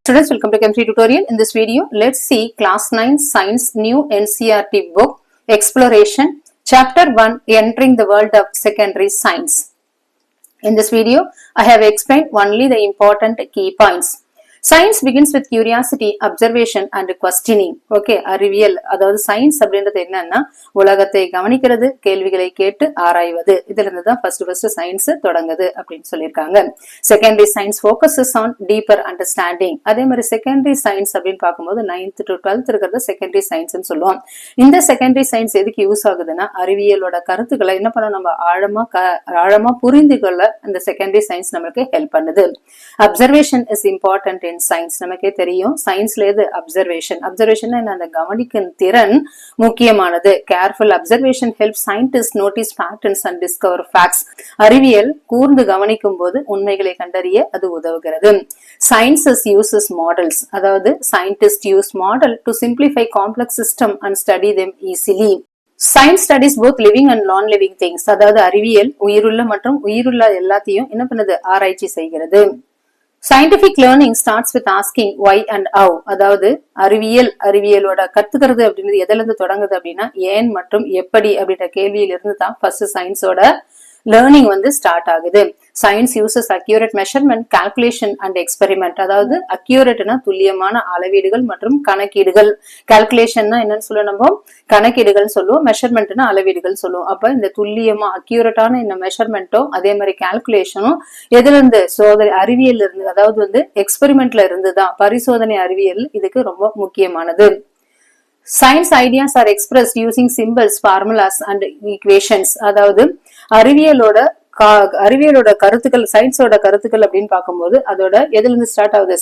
Students, welcome to Chemistry tutorial. In this video, let's see Class 9 Science New NCERT book Exploration Chapter 1 Entering the World of Secondary Science. In this video, I have explained only the important key points. Science begins with curiosity, observation and questioning. Okay, அறிவியல் அதாவது science அப்படின்றது என்னன்னா உலகத்தை கவனிக்கிறது, கேள்விகளை கேட்டு ஆராய்வது. இதுல இருந்து தான் ஃபர்ஸ்ட் சயின்ஸ் தொடங்குது அப்படின்னு சொல்லியிருக்காங்க. Secondary science focuses on deeper understanding. அதே மாதிரி செகண்டரி சயின்ஸ் அப்படின்னு பார்க்கும்போது 9th to 12th இருக்கிறது செகண்டரி சயின்ஸ்னு சொல்லுவோம். இந்த செகண்டரி சயின்ஸ் எதுக்கு யூஸ் ஆகுதுன்னா அறிவியலோட கருத்துக்களை என்ன பண்ண நம்ம ஆழமா புரிந்து கொள்ள இந்த செகண்டரி சயின்ஸ் நம்மளுக்கு ஹெல்ப் பண்ணுது. Observation is important in science. நமக்கே தெரியும் சயின்ஸ்ல எது அப்சர்வேஷன். அப்சர்வேஷன் அந்த கவனிக்கும் திறன் முக்கியமானது. Careful observation help scientist notice patterns and discover facts. அறிவியல் கூர்ந்து கவனிக்கும் போது உண்மைகளை கண்டறிய அது உதவுகிறது. சயின்சஸ் யூசஸ் மாடல்ஸ், அதாவது scientist use model to simplify complex system and study them easily. Science studies both living and நான் லிவிங் திங்ஸ். அதாவது அறிவியல் உயிருள்ள மற்றும் உயிருள்ள எல்லாத்தையும் என்ன பண்ணுது, ஆராய்ச்சி செய்கிறது. Scientific learning starts with asking why and how. அதாவது அறிவியலோட கத்துக்கிறது அப்படின்றது எதுல இருந்து தொடங்குது அப்படின்னா ஏன் மற்றும் எப்படி அப்படின்ற கேள்வியில இருந்து தான் ஃபர்ஸ்ட் சயின்ஸோட லேர்னிங் ஸ்டார்ட் ஆகுது. Science uses accurate measurement, calculation and experiment. அதாவது அக்யூரேட்னா துல்லியமான அளவீடுகள் மற்றும் கணக்கீடுகள். கால்குலேஷன்னா என்னன்னு சொல்லுவோம், நம்ம கணக்கீடுகள் சொல்லுவோம். மெஷர்மெண்ட்னா அளவீடுகள் சொல்லுவோம். அப்ப இந்த துல்லியமா அக்யூரேட்டான இந்த மெஷர்மெண்ட்டும் அதே மாதிரி கால்குலேஷனும் எதுல இருந்து, சோதனை அறிவியல் இருந்து, அதாவது எக்ஸ்பெரிமெண்ட்ல இருந்துதான். பரிசோதனை அறிவியல் இதுக்கு ரொம்ப முக்கியமானது. Science ideas are expressed using symbols, formulas and equations. அதாவது அறிவியலோட கருத்துக்கள், சயின்ஸோட கருத்துக்கள் அப்படின்னு பார்க்கும்போது அதோட எதுல இருந்து ஸ்டார்ட் ஆகுது,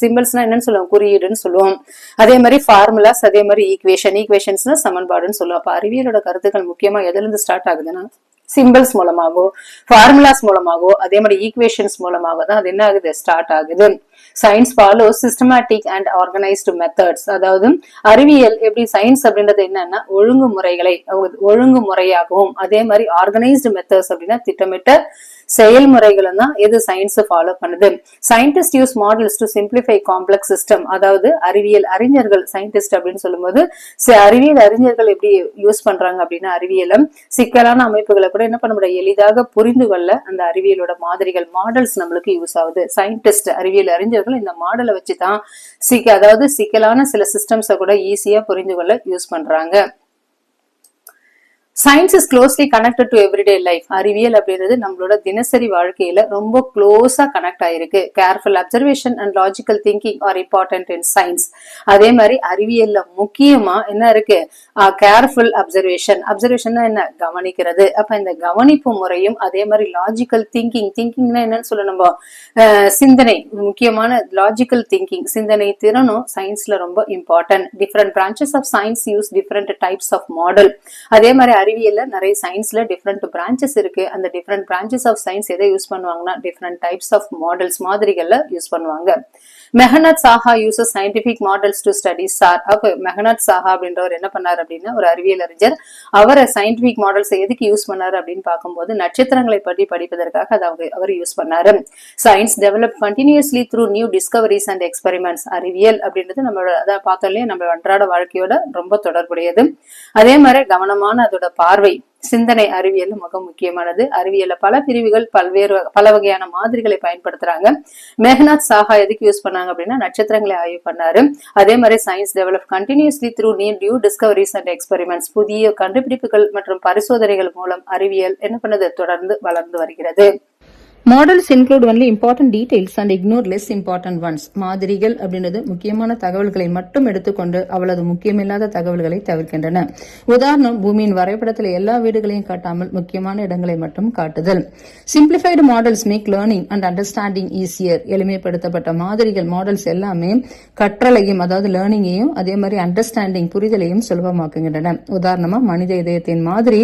சிம்பிள்ஸ்னா என்னன்னு சொல்லுவோம், குறியீடுன்னு சொல்லுவோம். அதே மாதிரி ஃபார்முலாஸ், அதே மாதிரி ஈக்குவேஷன்ஸ்னா சமன்பாடுன்னு சொல்லுவோம். அப்ப அறிவியலோட கருத்துக்கள் முக்கியமா எதுல இருந்து ஸ்டார்ட் ஆகுதுன்னா சிம்பிள்ஸ் மூலமாகவோ ஃபார்முலாஸ் மூலமாகவோ அதே மாதிரி ஈக்குவேஷன்ஸ் மூலமாக தான் அது என்ன ஆகுது, ஸ்டார்ட் ஆகுது. Science follows systematic and organised methods. அதாவது அறிவியல் எப்படி, சயின்ஸ் அப்படின்றது என்னன்னா ஒழுங்குமுறையாகவும் அதே மாதிரி ஆர்கனைஸ்டு மெத்தட்ஸ் அப்படின்னா திட்டமிட்ட செயல்முறைகளும் தான் எது சயின்ஸ் ஃபாலோ பண்ணுது. Scientist use models to simplify complex system. அதாவது அறிவியல் அறிஞர்கள், சயின்டிஸ்ட் அப்படின்னு சொல்லும்போது அறிவியல் அறிஞர்கள் எப்படி யூஸ் பண்றாங்க அப்படின்னா அறிவியலும் சிக்கலான அமைப்புகளை கூட என்ன பண்ண முடியும், எளிதாக புரிந்து கொள்ள அந்த அறிவியலோட மாதிரிகள், மாடல்ஸ் நம்மளுக்கு யூஸ் ஆகுது. சயின்டிஸ்ட் அறிவியல் அறிஞர்கள் இந்த மாடலை வச்சுதான் அதாவது சிக்கலான சில சிஸ்டம்ஸை கூட ஈஸியா புரிந்து கொள்ள யூஸ் பண்றாங்க. Science is closely connected to everyday life. அறிவியல் அப்படின்றது நம்மளோட தினசரி வாழ்க்கையில ரொம்ப க்ளோஸா கனெக்ட் ஆயிருக்கு. Careful observation and logical thinking are important in science. அதே மாதிரி அறிவியல்ல முக்கியமா என்ன இருக்கு, கேர்ஃபுல் அப்சர்வேஷன் என்ன, கவனிக்கிறது. அப்ப இந்த கவனிப்பு முறையும் அதே மாதிரி லாஜிக்கல் திங்கிங்னா என்னன்னு சொல்ல, நம்ம சிந்தனை, முக்கியமான லாஜிக்கல் திங்கிங் சிந்தனை திறனும் சயின்ஸ்ல ரொம்ப important. Different branches of science use different types of model. அதே மாதிரி அறிவியல்ல நிறைய சயின்ஸ்ல டிஃபரெண்ட் பிரான்ச்சஸ் இருக்கு. அந்த டிஃபரெண்ட் பிரான்ச்சஸ் ஆஃப் சயின்ஸ் எதை யூஸ் பண்ணுவாங்கன்னா டிஃபரெண்ட் டைப்ஸ் ஆஃப் மாடல்ஸ், மாதிரிகள்ல யூஸ் பண்ணுவாங்க. Meghnad Saha uses scientific models to study stars. அப்ப மெஹனத் சாஹா அப்படின்றவர் என்ன பண்ணாரு அப்படின்னா ஒரு அறிவியல் அறிஞர். அவரை சயின்டிபிக் மாடல்ஸ் எதுக்கு யூஸ் பண்ணாரு அப்படின்னு பார்க்கும்போது நட்சத்திரங்களை பற்றி படிப்பதற்காக அதை அவர் யூஸ் பண்ணாரு. Science develop continuously through new discoveries and experiments. அறிவியல் அப்படின்றது நம்மளோட அதை பார்த்தோம் இல்லையா, நம்ம அன்றாட வாழ்க்கையோட ரொம்ப தொடர்புடையது. அதே மாதிரி கவனமான அதோட பார்வை, சிந்தனை அறிவியல் மிக முக்கியமானது. அறிவியல்ல பல பிரிவுகள் பல வகையான மாதிரிகளை பயன்படுத்துறாங்க. மெஹ்னாத் சாஹா எதுக்கு யூஸ் பண்ணாங்க அப்படின்னா நட்சத்திரங்களை ஆய்வு பண்ணாரு. அதே மாதிரி science develop continuously through new discoveries and experiments. புதிய கண்டுபிடிப்புகள் மற்றும் பரிசோதனைகள் மூலம் அறிவியல் என்ன பண்ணது, தொடர்ந்து வளர்ந்து வருகிறது. Models include only important details and ignore less important ones. மாதிரிகள் அப்படின்றது முக்கியமான தகவல்களை மட்டும் எடுத்துக்கொண்டு அவ்வளவு முக்கியமில்லாத தகவல்களை தவிர்க்கின்றன. உதாரணம், பூமியின் வரைபடத்தில் எல்லா வீடுகளையும் காட்டாமல் முக்கியமான இடங்களை மட்டும் காட்டுதல். Simplified models make learning and understanding easier. எளிமைப்படுத்தப்பட்ட மாதிரிகள், மாடல்ஸ் எல்லாமே கற்றலையும் அதாவது லேர்னிங்கையும் அதே மாதிரி அண்டர்ஸ்டாண்டிங் புரிதலையும் சுலபமாக்குகின்றன. உதாரணமா மனித இதயத்தின் மாதிரி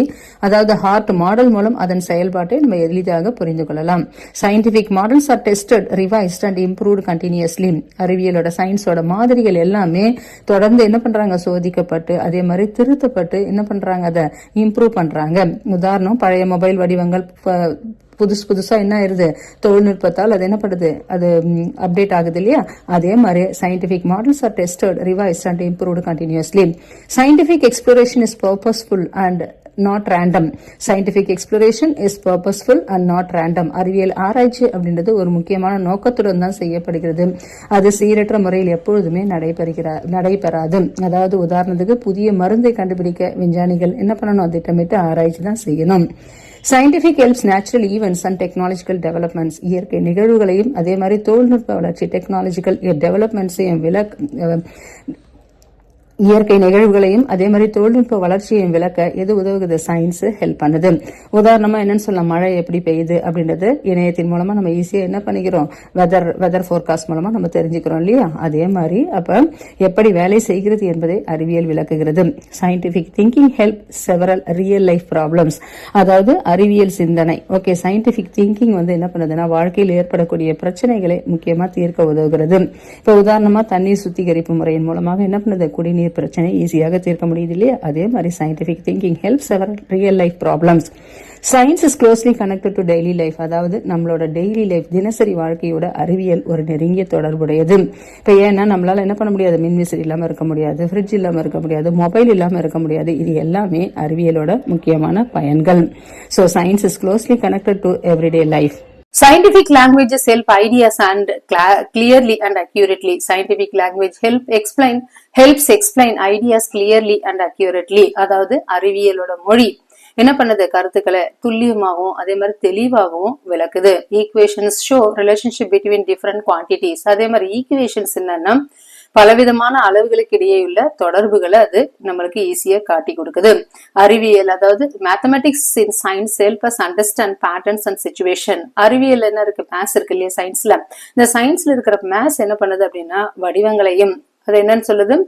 அதாவது ஹார்ட் மாடல் மூலம் அதன் செயல்பாட்டை நம்ம எளிதாக புரிந்து கொள்ளலாம். Scientific models are tested, revised and improved continuously. அறிவியலோட சயின்ஸோட மாதிரிகள் எல்லாமே தொடர்ந்து என்ன பண்றாங்க, சோதிக்கப்பட்டு அதே மாதிரி திருத்தப்பட்டு என்ன பண்றாங்க, அதை இம்ப்ரூவ் பண்றாங்க. உதாரணம், பழைய மொபைல் வடிவங்கள் புதுசா என்ன ஆயிருது, தொழில்நுட்பத்தால் அது என்ன பண்ணுது, அது அப்டேட் ஆகுது இல்லையா. அதே மாதிரி scientific models are tested, revised and improved continuously. Scientific exploration is purposeful and not random. Scientific exploration is purposeful and not random. அறிவியல் ஆராய்ச்சி அப்படின்றது ஒரு முக்கியமான நோக்கத்துடன் தான் செய்யப்படுகிறது. அது சீரற்ற முறையில் எப்பொழுதுமே நடைபெறாது. அதாவது உதாரணத்துக்கு புதிய மருந்தை கண்டுபிடிக்க விஞ்ஞானிகள் என்ன பண்ணணும், திட்டமிட்டு ஆராய்ச்சி தான் செய்யணும். Scientific helps natural events and technological developments. இயற்கை நிகழ்வுகளையும் அதே மாதிரி தொழில்நுட்ப வளர்ச்சி டெக்னாலஜிக்கல் டெவலப்மெண்ட்ஸையும் இயற்கை நிகழ்வுகளையும் அதே மாதிரி தொழில்நுட்ப வளர்ச்சியையும் விளக்க எது உதவுகிறது, சயின்ஸ் ஹெல்ப் பண்ணுது. உதாரணமா என்னன்னு சொல்லலாம், மழை எப்படி பெய்யுது அப்படின்றது இணையத்தின் மூலமா நம்ம ஈஸியா என்ன பண்ணிக்கிறோம், வெதர் ஃபோர்காஸ்ட் மூலமா நம்ம தெரிஞ்சுக்கிறோம் இல்லையா. அதே மாதிரி அப்ப எப்படி வேலை செய்கிறது என்பதை அறிவியல் விளக்குகிறது. Scientific thinking help several real life problems. அதாவது அறிவியல் சிந்தனை. ஓகே, சயின்டிபிக் திங்கிங் என்ன பண்ணுதுன்னா வாழ்க்கையில் ஏற்படக்கூடிய பிரச்சனைகளை முக்கியமா தீர்க்க உதவுகிறது. இப்ப உதாரணமா தண்ணீர் சுத்திகரிப்பு முறையின் மூலமாக என்ன பண்ணுது, குடிநீர் பிரச்சனை ஈஸியாக தீர்க்க முடியுது இல்லையா. அதே மாதிரி scientific thinking helps several real life problems. Science is closely connected to daily life. அதாவது நம்மளோட டெய்லி லைஃப் தினசரி வாழ்க்கையோட அறிவியல் ஒரு நெருங்கிய தொடர்புடையது. இப்ப ஏன்னா நம்மளால என்ன பண்ண முடியாது, மின்விசிறி இல்லாம இருக்க முடியாது, ஃப்ரிட்ஜ் இல்லாம இருக்க முடியாது, மொபைல் இல்லாம இருக்க முடியாது. இது எல்லாமே அறிவியலோட முக்கியமான பயன்கள். So science is closely connected to everyday life. Scientific languages help ideas and clearly and accurately. Scientific language helps explain ideas clearly and accurately. அதாவது அறிவியலோட மொழி என்ன பண்ணுது, கருத்துக்களை துல்லியமாகவும் அதே மாதிரி தெளிவாகவும் விளக்குது. Equations show relationship between different quantities. அதே மாதிரி ஈக்குவேஷன்ஸ் என்னன்னா பலவிதமான அளவுகளுக்கு இடையே உள்ள தொடர்புகளை அது நம்மளுக்கு ஈஸியா காட்டி கொடுக்குது. அறிவியல் அதாவது mathematics in science help us understand patterns and situation. அறிவியல் என்ன இருக்கு, மேத்ஸ் இருக்கு இல்லையா சயின்ஸ்ல. இந்த சயின்ஸ்ல இருக்கிற மேத்ஸ் என்ன பண்ணுது அப்படின்னா வடிவங்களையும், அது என்னன்னு சொல்லுது,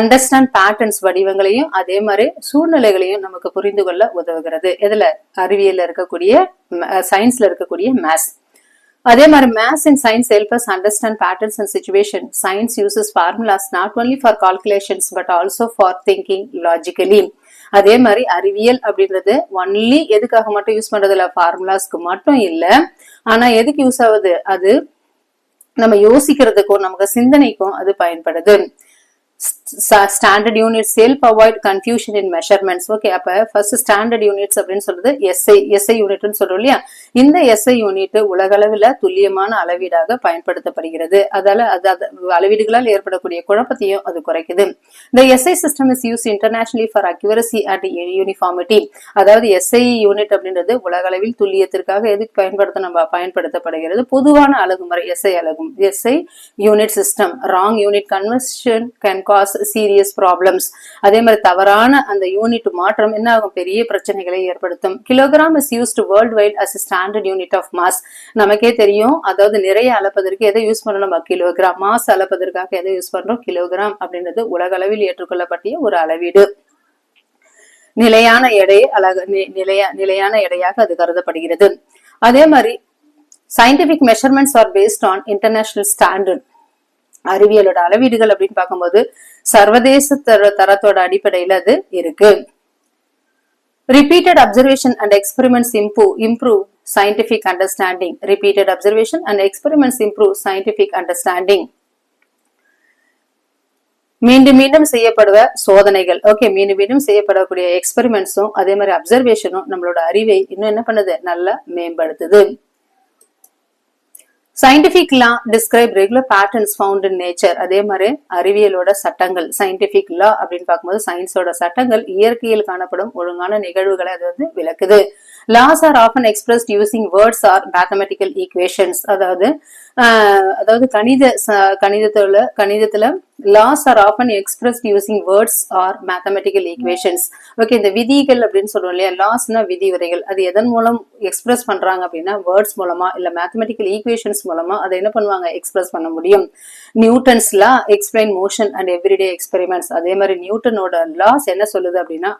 அண்டர்ஸ்டாண்ட் பேட்டர்ன்ஸ் வடிவங்களையும் அதே மாதிரி சூழ்நிலைகளையும் நமக்கு புரிந்து கொள்ள உதவுகிறது. இதுல அறிவியல்ல இருக்கக்கூடிய சயின்ஸ்ல இருக்கக்கூடிய மேத்ஸ். அதே மாதிரி maths and science help us understand patterns and situation. Science uses formulas not only for calculations but also for thinking logically. அதே மாதிரி அறிவியல் அப்படின்றது ஒன்லி எதுக்காக மட்டும் யூஸ் பண்றது இல்ல, ஃபார்முலாஸ்க்கு மட்டும் இல்ல, ஆனா எதுக்கு யூஸ் ஆகுது, அது நம்ம யோசிக்கிறதுக்கும் நமக்கு சிந்தனைக்கும் அது பயன்படுது. Standard units help avoid confusion இன் மெஷர்மெண்ட்ஸ். ஓகே, அப்ப ஃபர்ஸ்ட் ஸ்டாண்டர்ட் யூனிட்ஸ் அப்படின்னு சொல்றது எஸ்ஐ யூனிட்னு சொல்றோம் இல்லையா. இந்த எஸ்ஐ யூனிட் உலகளவில் துல்லியமான அளவீடாக பயன்படுத்தப்படுகிறது. அதால அளவீடுகளால் ஏற்படக்கூடிய குழப்பத்தையும் அது குறைக்குது. இந்த SI system is use internationally for accuracy and uniformity. அதாவது எஸ்ஐ யூனிட் அப்படின்றது உலகளவில் துல்லியத்திற்காக எதுக்கு பயன்படுத்தப்படுகிறது, பொதுவான அணுகுமுறை SI unit system. Wrong unit conversion can cause serious problems. அதே மாதிரி தவறான அந்த யூனிட் மாற்றம் என்ன ஆகும், பெரிய பிரச்சனைகளை ஏற்படுத்தும். Kilogram is used world wide as standard unit of mass. நமக்கே தெரியும், அதாவது நிறைய அளப்பதற்கு எதை யூஸ் பண்ணணும், கிலோகிராம். மாஸ் அளப்பதற்காக எதை யூஸ் பண்றோம், கிலோகிராம் அப்படின்றது உலக அளவில் ஏற்றுக்கொள்ளப்பட்ட ஒரு அளவீடு. நிலையான எடையாக அது கருதப்படுகிறது. அதே மாதிரி scientific measurements are based on international standard. அறிவியலோட அளவீடுகள் அப்படின்னு பார்க்கும்போது சர்வதேச தரத்தோட அடிப்படையில அது இருக்கு. Repeated observation and experiments improve scientific understanding. Repeated observation and experiments improve scientific understanding. மீண்டும் மீண்டும் செய்யப்படுவ சோதனைகள், ஓகே, மீண்டும் மீண்டும் செய்யப்படக்கூடிய எக்ஸ்பெரிமெண்ட்ஸும் அதே மாதிரி அப்சர்வேஷனும் நம்மளோட அறிவை இன்னும் என்ன பண்ணுது, நல்லா மேம்படுத்துது. Scientific law describe regular patterns found in nature. அதே மாதிரி அறிவியலோட சட்டங்கள், சயின்டிபிக் லா அப்படின்னு பார்க்கும்போது சயின்ஸோட சட்டங்கள் இயற்கையில் காணப்படும் ஒழுங்கான நிகழ்வுகளை அது விளக்குது. Laws are often expressed using words or mathematical equations. அதாவது கணிதத்துல laws are often expressed using words or mathematical equations. Okay, இந்த விதிகள் அப்படின்னு சொல்றோம் இல்லையா, லாஸ்னா விதிமுறைகள், அது எதன் மூலம் எக்ஸ்பிரஸ் பண்றாங்க அப்படின்னா வேர்ட்ஸ் மூலமா இல்ல மேத்தமெட்டிக்கல் ஈக்குவேஷன்ஸ் மூலமா அதை என்ன பண்ணுவாங்க, எக்ஸ்பிரஸ் பண்ண முடியும். Newton's law explain motion and everyday experiments. அதே மாதிரி நியூட்டனோட லாஸ் என்ன சொல்லுது அப்படின்னா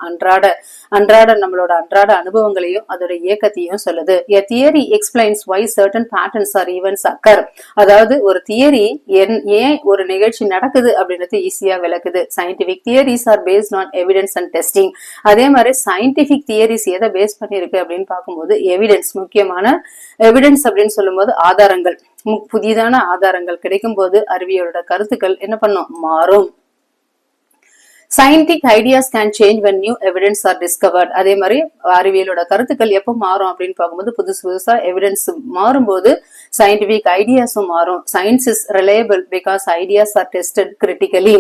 நம்மளோட அன்றாட அனுபவங்களையும் அதோட இயக்கத்தையும் சொல்லுது. A theory explains why certain patterns or events occur. அதாவது ஒரு தியரி ஏன் ஒரு நிகழ்ச்சி நடக்குது அப்படின்றது ஈஸியா விளக்குது. Scientific theories are based on evidence and testing. அதே மாதிரி சயின்டிபிக் தியரிஸ் எதை பேஸ் பண்ணிருக்கு அப்படின்னு பார்க்கும்போது எவிடன்ஸ், முக்கியமான எவிடன்ஸ் அப்படின்னு சொல்லும்போது ஆதாரங்கள், புதிதான ஆதாரங்கள் கிடைக்கும் போது அறிவியலோட கருத்துக்கள் என்ன பண்ணும், மாறும். Scientific ideas can change when new evidence are discovered. அதே மாதிரி அறிவியலோட கருத்துக்கள் எப்ப மாறும் அப்படின்னு பார்க்கும்போது புதுசா எவிடன்ஸ் மாறும்போது சயின்டிபிக் ஐடியாஸும் மாறும். Science is reliable because ideas are tested critically.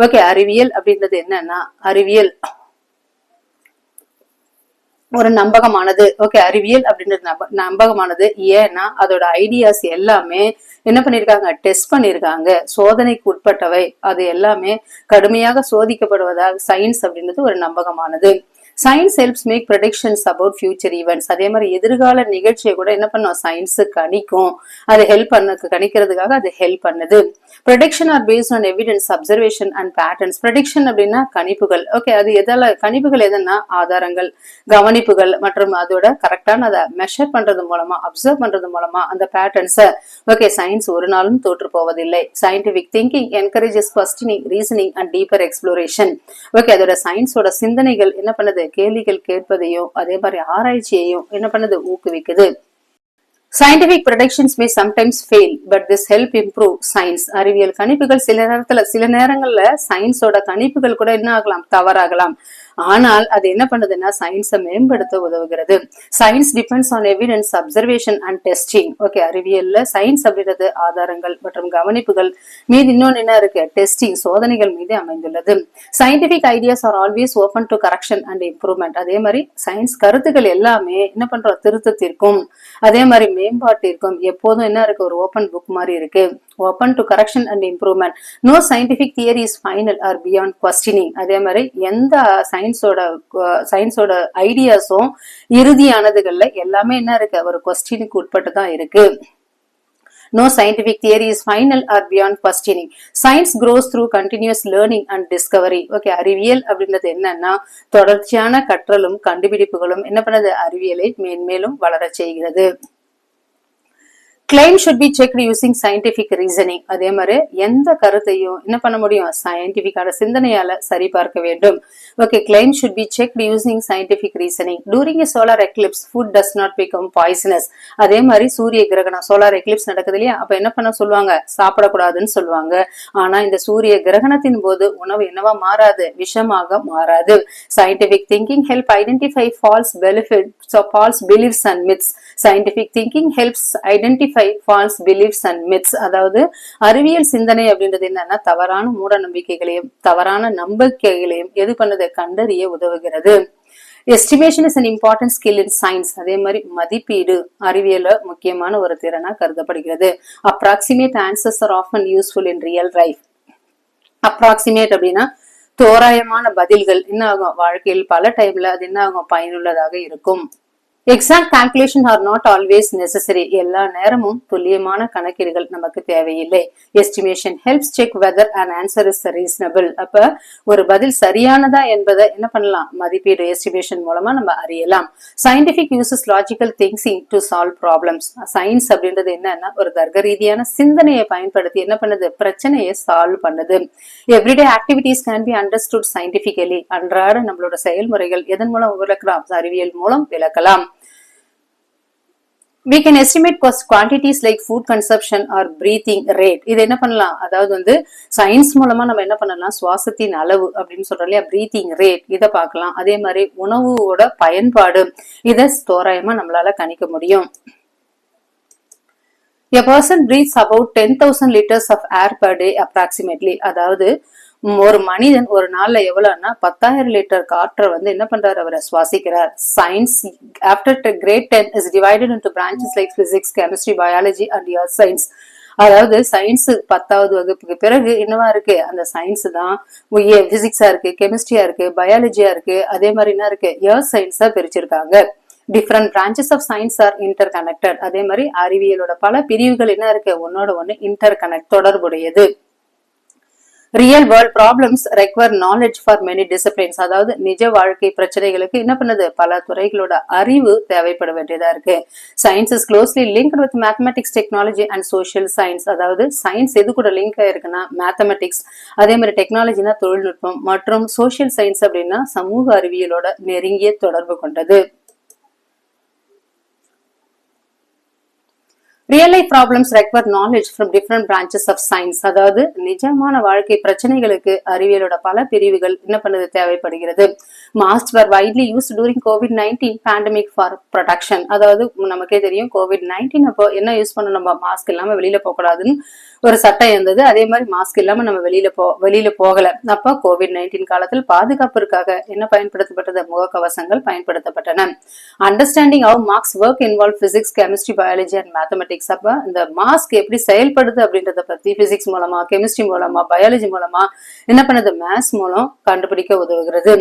Okay, அறிவியல் அப்படின்றது என்னன்னா, அறிவியல் ஒரு நம்பகமானது. ஓகே, அறிவியல் அப்படின்றது நம்பகமானது. ஏன்னா அதோட ஐடியாஸ் எல்லாமே என்ன பண்ணிருக்காங்க, டெஸ்ட் பண்ணிருக்காங்க, சோதனைக்கு உட்பட்டவை. அது எல்லாமே கடுமையாக சோதிக்கப்படுவதால் சயின்ஸ் அப்படின்றது ஒரு நம்பகமானது. Science helps make predictions about future events. அதே மாதிரி எதிர்கால நிகழ்ச்சியை கூட என்ன பண்ணும், சயின்ஸ் கணிக்கும். அது கணிக்கிறதுக்காக அது ஹெல்ப் பண்ணுது. Prediction are based on evidence, observation and patterns. Prediction அப்படின்னா கணிப்புகள். ஓகே, அது எதால கணிப்புகள் எதுன்னா ஆதாரங்கள், கவனிப்புகள் மற்றும் அதோட கரெக்டான அதை மெஷர் பண்றது மூலமா, அப்சர்வ் பண்றது மூலமா அந்த பேட்டர்ன்ஸ. ஓகே, சயின்ஸ் ஒரு நாளும் தோற்று போவதில்லை. Scientific thinking encourages questioning, reasoning and deeper exploration. Okay, அதோட சயின்ஸோட சிந்தனைகள் என்ன பண்ணுது, கேள்விகள் கேட்பதையும் அதே மாதிரி ஆராய்ச்சியையும் என்ன பண்ணுது, ஊக்குவிக்குது. Scientific predictions may sometimes fail, but this help improve science. அறிவியல் கணிப்புகள் சில நேரங்கள்ல சயின்ஸோட கணிப்புகள் கூட என்ன ஆகலாம், தவறாகலாம். ஆனால் அது என்ன பண்ணுதுன்னா சயின்ஸை மேம்படுத்த உதவுகிறது. Science depends on evidence, observation and testing. Okay, அறிவியல்ல சயின்ஸ் அப்படின்றது ஆதாரங்கள் மற்றும் கவனிப்புகள் மீது இன்னொன்னு என்ன இருக்கு, டெஸ்டிங், சோதனைகள் மீது அமைந்துள்ளது. Scientific ideas are always open to correction and improvement. அதே மாதிரி சயின்ஸ் கருத்துக்கள் எல்லாமே என்ன பண்றோம், திருத்தத்திற்கும் அதே மாதிரி மேம்பாட்டிற்கும் எப்போதும் என்ன இருக்கு, ஒரு ஓபன் புக் மாதிரி இருக்கு. open to correction and improvement. No scientific theory is final or beyond questioning. அதே மாதிரி எந்த சயின்ஸோட ஐடியாஸும் இறுதியானதுகள்ல எல்லாமே என்ன இருக்கு, ஒரு கொஸ்டினுக்கு உட்பட்டு தான் இருக்கு. No scientific theory is final or beyond questioning. Science grows through continuous learning and discovery. Okay, அறிவியல் அப்படின்றது என்னன்னா தொடர்ச்சியான கற்றலும் கண்டுபிடிப்புகளும் என்ன பண்ணுது, அறிவியலை மேன்மேலும் வளர செய்கிறது. Claim should be checked using scientific reasoning. அதே மாதிரி எந்த கருத்தையும் என்ன பண்ண முடியும், சயின்டிபிக்கான சிந்தனையால சரி பார்க்க வேண்டும். Okay, claim should be checked using scientific reasoning. During a solar eclipse, food does not become poisonous. அதே மாதிரி சூரிய கிரகணம், சோலார் எக்லிப்ஸ் நடக்குது இல்லையா, அப்ப என்ன பண்ண சொல்லுவாங்க, சாப்பிடக்கூடாதுன்னு சொல்லுவாங்க. ஆனா இந்த சூரிய கிரகணத்தின் போது உணவு என்னவா மாறாது, விஷமாக மாறாது. Scientific thinking help identify false beliefs and myths. Scientific thinking helps identify false beliefs and myths. அதாவது அறிவியல் சிந்தனை அப்படின்றது என்னன்னா தவறான மூட நம்பிக்கைகளையும் தவறான நம்பிக்கைகளையும் எது பண்ணது, கண்டறிய உதவுகிறது. Estimation is an important skill in science. அதே மாதிரி மதிப்பீடு அறிவியல முக்கியமான ஒரு திறனா கருதப்படுகிறது. Approximate answers are often useful in real life. Approximate அப்படின்னா தோராயமான பதில்கள் என்ன ஆகும், வாழ்க்கையில் பல டைம்ல அது என்ன ஆகும், பயனுள்ளதாக இருக்கும். Exact calculation are not always necessary. எல்லா நேரமும் துல்லியமான கணக்கீடுகள் நமக்கு தேவையில்லை. Estimation helps check whether and answer is reasonable. அப்ப ஒரு பதில் சரியானதா என்பதை என்ன பண்ணலாம், மதிப்பீடு எஸ்டிமேஷன் மூலமா நம்ம அறியலாம். Scientific uses logical thinking to solve problems. Science அப்படின்றது என்னன்னா ஒரு தர்க்க ரீதியான சிந்தனையை பயன்படுத்தி என்ன பண்ணுது, பிரச்சனையை சால்வ் பண்ணுது. Everyday activities can be understood scientifically. அன்றாட நம்மளோட செயல்முறைகள் எதன் மூலம் விளக்கலாம், அறிவியல் மூலம் விளக்கலாம். We can estimate quantities like food consumption or breathing rate. இது என்ன பண்ணலாம், அதாவது சயின்ஸ் மூலமா நம்ம என்ன பண்ணலாம், சுவாசத்தின் அளவு அப்படின்னு சொல்றோம் இல்லையா, breathing rate இதை பார்க்கலாம். அதே மாதிரி உணவோட பயன்பாடு இதை தோராயமா நம்மளால கணிக்க முடியும். A person breathes about 10,000 liters of air per day approximately. அதாவது ஒரு மனிதன் ஒரு நாள்ல எவ்வளவுன்னா 10,000 லிட்டர் காற்றை என்ன பண்றாரு, அவரை சுவாசிக்கிறார். Science after great 10 is divided into branches like physics, chemistry, biology and earth science. அதாவது சயின்ஸ் 10வது வகுப்புக்கு பிறகு என்னவா இருக்கு, அந்த சயின்ஸ் தான் பிசிக்ஸா இருக்கு, கெமிஸ்ட்ரியா இருக்கு, பயாலஜியா இருக்கு, அதே மாதிரி என்ன இருக்கு, எர்த் சயின்ஸா பிரிச்சிருக்காங்க. Different branches of science are inter connected. அதே மாதிரி அறிவியலோட பல பிரிவுகள் என்ன இருக்கு, ஒன்னோட ஒண்ணு இன்டர் கனெக்ட், தொடர்புடையது. Real world problems require knowledge for many disciplines. அதாவது நிஜ வாழ்க்கை பிரச்சனைகளுக்கு என்ன பண்ணுது, பல துறைகளோட அறிவு தேவைப்பட வேண்டியதா இருக்கு. Science is closely linked with mathematics, technology and social science. அதாவது சயின்ஸ் எது கூட லிங்க் ஆயிருக்குன்னா மேத்தமெட்டிக்ஸ், அதே மாதிரி டெக்னாலஜினா தொழில்நுட்பம், மற்றும் சோஷியல் சயின்ஸ் அப்படின்னா சமூக அறிவியலோட நெருங்கிய தொடர்பு கொண்டது. Real life problems require knowledge from different branches of science. அதாவது நிஜமான வாழ்க்கை பிரச்சனைகளுக்கு அறிவியலோட பல பிரிவுகள் என்ன பண்ணது தேவைப்படுகிறது. Mask were widely used during COVID-19 pandemic for protection. அதாவது நமக்கே தெரியும் COVID-19 அப்போ என்ன யூஸ் பண்ணணும், நம்ம மாஸ்க் இல்லாம வெளியில போக கூடாதுன்னு ஒரு சட்டம் இருந்தது. அதே மாதிரி மாஸ்க் இல்லாம நம்ம வெளியில போகல. அப்ப COVID-19 காலத்தில் பாதுகாப்பிற்காக என்ன பயன்படுத்தப்பட்டது, முகக்கவசங்கள் பயன்படுத்தப்பட்டன. Understanding how mask work involve physics, chemistry, biology and mathematics. அப்ப இந்த மாஸ்க் எப்படி செயல்படுது அப்படின்றத பத்தி பிசிக்ஸ் மூலமா, கெமிஸ்ட்ரி மூலமா, பயாலஜி மூலமா என்ன பண்ணுது, மேத்ஸ் மூலம் கண்டுபிடிக்க உதவுகிறது.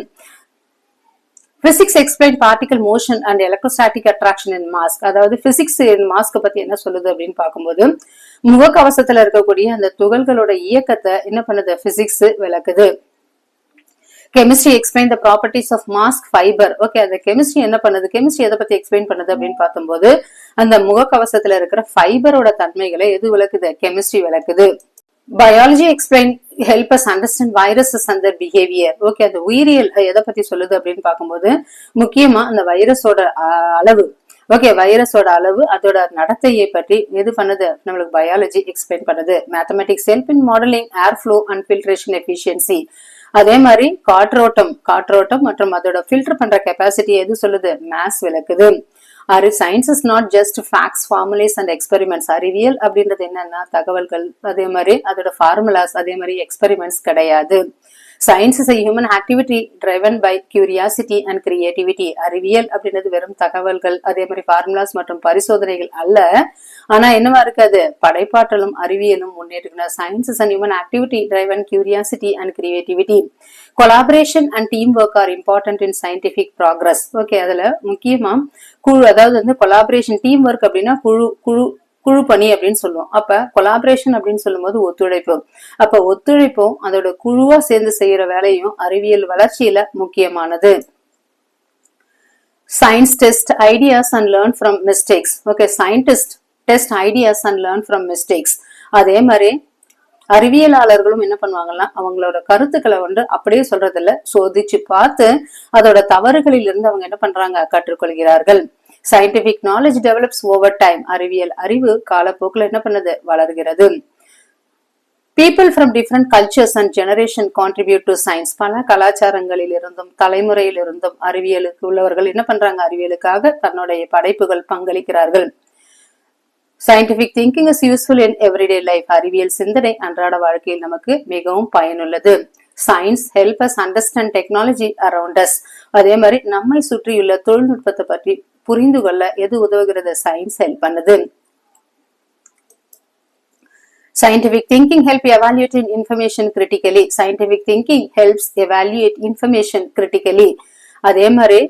Physics explain particle motion and electrostatic attraction in mask. அதாவது பிசிக்ஸ் மாஸ்க் பத்தி என்ன சொல்லுது அப்படின்னு பார்க்கும்போது, முகக்கவசத்துல இருக்கக்கூடிய அந்த துகள்களோட இயக்கத்தை என்ன பண்ணுது, பிசிக்ஸ் விளக்குது. Chemistry explain the properties of mask fibre. Okay, அந்த கெமிஸ்ட்ரி என்ன பண்ணுது, கெமிஸ்ட்ரி எதை பத்தி எக்ஸ்பிளைன் பண்ணுது அப்படின்னு பார்க்கும்போது, அந்த முகக்கவசத்துல இருக்கிற ஃபைபரோட தன்மைகளை எது விளக்குது, கெமிஸ்ட்ரி விளக்குது. Biology explain help us understand viruses and their behaviour. Okay, அந்த உயிரியல் எதை பத்தி சொல்லுது அப்படின்னு பார்க்கும்போது, முக்கியமா அந்த வைரஸோட அளவு, ஓகே, வைரஸோட அளவு, அதோட நடத்தையை பற்றி எது பண்ணுது, நம்மளுக்கு பயாலஜி எக்ஸ்பிளைன் பண்ணுது. Mathematics help in modelling air flow and filtration efficiency. அதே மாதிரி காற்றோட்டம் மற்றும் அதோட ஃபில்டர் பண்ற கெப்பாசிட்டி எது சொல்லுது, மேத்ஸ் விளக்குது. Science is not just facts, formulas and experiments. அறிவியல் அப்படின்றது என்னன்னா தகவல்கள், அதே மாதிரி அதோட ஃபார்முலாஸ், அதே மாதிரி எக்ஸ்பெரிமெண்ட்ஸ் கிடையாது. Science is a human activity driven by curiosity and creativity. அறிவியல் அப்படின்றது வெறும் தகவல்கள், அதே மாதிரி ஃபார்முலாஸ் மற்றும் பரிசோதனைகள் அல்ல. ஆனா என்னவா இருக்காது, படைப்பாற்றலும் அறிவியலும் முன்னேற்றுக்கணும். Science is a human activity driven curiosity and creativity. Collaboration and teamwork are important in scientific progress. Okay, அதுல முக்கியமா குழு, அதாவது வந்து கொலாபரேஷன், டீம் ஒர்க் அப்படின்னா குழு பணி அப்படின்னு சொல்லுவோம். அப்ப கொலாபரேஷன் அப்படின்னு சொல்லும் போது ஒத்துழைப்பு. அப்ப ஒத்துழைப்பும் அதோட குழுவா சேர்ந்து செய்யற வேலையும் அறிவியல் வளர்ச்சியில முக்கியமானது. Science test ideas and learn from mistakes. Okay, scientist test ideas and learn from mistakes. அதே மாதிரி அறிவியலாளர்களும் என்ன பண்ணுவாங்கன்னா, அவங்களோட கருத்துக்களை அப்படியே சொல்றது இல்ல, சோதிச்சு பார்த்து அதோட தவறுகளில் இருந்து அவங்க என்ன பண்றாங்க, கற்றுக்கொள்கிறார்கள். Scientific knowledge develops over time. அறிவியல் அறிவு காலப்போக்கில் என்ன பண்ணுது, வளர்கிறது. People from different cultures and generation contribute to science. பல கலாச்சாரங்களில் இருந்தும் தலைமுறையில் இருந்தும் அறிவியலுக்கு உள்ளவர்கள் என்ன பண்றாங்க, அறிவியலுக்காக தன்னுடைய படைப்புகள் பங்களிக்கிறார்கள். Scientific thinking is useful in everyday life. அறிவியல் சிந்தனை அன்றாட வாழ்க்கையில் நமக்கு மிகவும் பயனுள்ளது. Science help us understand technology around us. அதே மாதிரி நம்மை சுற்றியுள்ள தொழில்நுட்பத்தை பற்றி புரிந்து கொள்ள எது உதவுகிறது, சயின்ஸ் ஹெல்ப் பண்ணுது. Scientific thinking help evaluate information critically. Scientific thinking helps evaluate information critically. அதே மாதிரி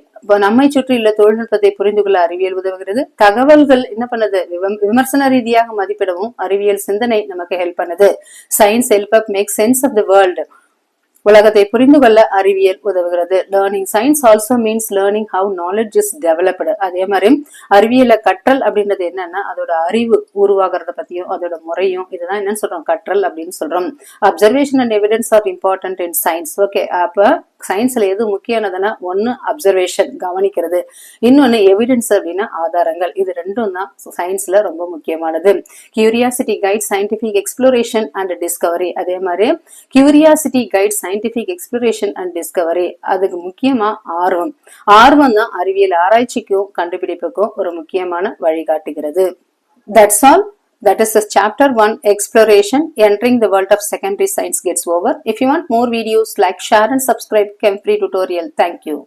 நம்மை சுற்றியுள்ள தொழில்நுட்பத்தை புரிந்து கொள்ள அறிவியல் உதவுகிறது. தகவல்கள் என்ன பண்ணுது, விமர்சன ரீதியாக மதிப்பிடவும் அறிவியல் சிந்தனை நமக்கு ஹெல்ப் பண்ணுது. Science help up make sense of the world. உலகத்தை புரிந்து கொள்ள அறிவியல் உதவுகிறது. Learning science also means learning how knowledge is developed. அதே மாதிரி அறிவியல கற்றல் அப்படின்றது என்னன்னா, அதோட அறிவு உருவாகிறத பத்தியும் அதோட முறையும், இதுதான் என்னன்னு சொல்றோம், கற்றல் அப்படின்னு சொல்றோம். Observation and evidence are important in science. Okay, அப்ப சயின்ஸ்ல எது முக்கியமானதுன்னா, ஒன்னு அப்சர்வேஷன் கவனிக்கிறது, இன்னொன்னு எவிடன்ஸ் அப்படின்னா ஆதாரங்கள். இது ரெண்டும் தான் சயின்ஸ்ல ரொம்ப முக்கியமானது. Curiosity guide scientific exploration and Discovery. அதே மாதிரி curiosity guide scientific exploration and Discovery. அதுக்கு முக்கியமா ஆர்வம் தான் அறிவியல் ஆராய்ச்சிக்கும் கண்டுபிடிப்புக்கும் ஒரு முக்கியமான வழிகாட்டுகிறது. That's all. That is the chapter 1 exploration entering the world of secondary science gets over. If you want more videos, like, share and subscribe Chem Free Tutorial. Thank you.